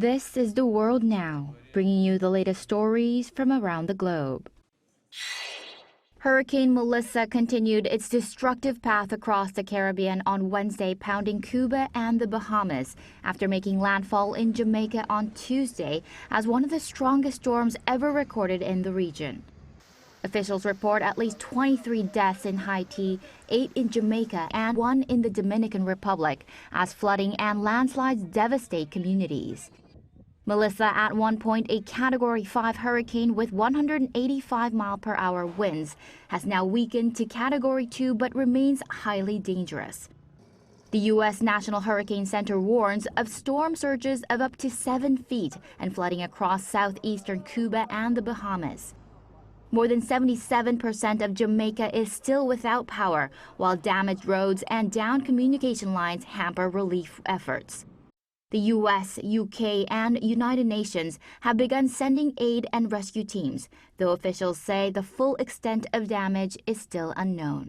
This is the world now, bringing you the latest stories from around the globe. Hurricane Melissa continued its destructive path across the Caribbean on Wednesday, pounding Cuba and the Bahamas, after making landfall in Jamaica on Tuesday as one of the strongest storms ever recorded in the region. Officials report at least 23 deaths in Haiti, 8 in Jamaica, and 1 in the Dominican Republic, as flooding and landslides devastate communities. Melissa, at one point a Category 5 hurricane with 185-mile-per-hour winds, has now weakened to Category 2 but remains highly dangerous. The U.S. National Hurricane Center warns of storm surges of up to 7 feet and flooding across southeastern Cuba and the Bahamas. More than 77% of Jamaica is still without power, while damaged roads and downed communication lines hamper relief efforts. The U.S., UK, and United Nations have begun sending aid and rescue teams, though officials say the full extent of damage is still unknown.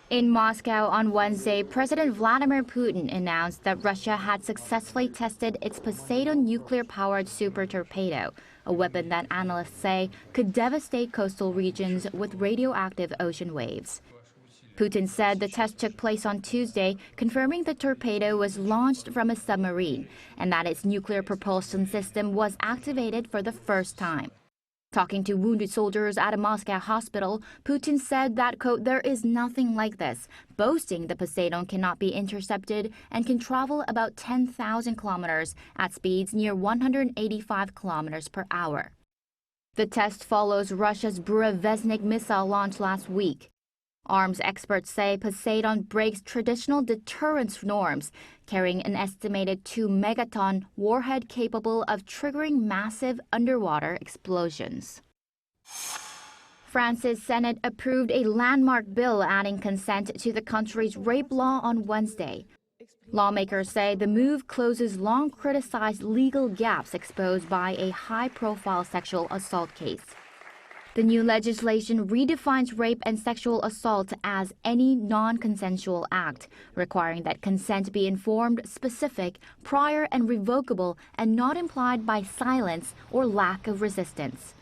In Moscow on Wednesday, President Vladimir Putin announced that Russia had successfully tested its Poseidon nuclear-powered super torpedo, a weapon that analysts say could devastate coastal regions with radioactive ocean waves. Putin said the test took place on Tuesday, confirming the torpedo was launched from a submarine and that its nuclear propulsion system was activated for the first time. Talking to wounded soldiers at a Moscow hospital, Putin said that, quote, "there is nothing like this," boasting the Poseidon cannot be intercepted and can travel about 10,000 kilometers at speeds near 185 kilometers per hour. The test follows Russia's Burevestnik missile launch last week. Arms experts say Poseidon breaks traditional deterrence norms, carrying an estimated 2-megaton warhead capable of triggering massive underwater explosions. France's Senate approved a landmark bill adding consent to the country's rape law on Wednesday. Lawmakers say the move closes long-criticized legal gaps exposed by a high-profile sexual assault case. The new legislation redefines rape and sexual assault as any non-consensual act, requiring that consent be informed, specific, prior, and revocable, and not implied by silence or lack of resistance.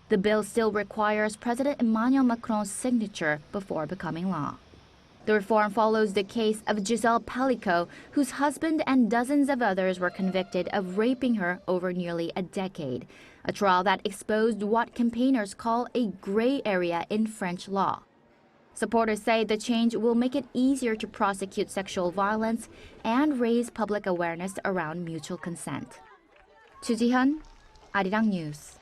The bill still requires President Emmanuel Macron's signature before becoming law. The reform follows the case of Giselle Pellicot, whose husband and dozens of others were convicted of raping her over nearly a decade, a trial that exposed what campaigners call a gray area in French law. Supporters say the change will make it easier to prosecute sexual violence and raise public awareness around mutual consent. Chu Ji-hyun, ArirangNews.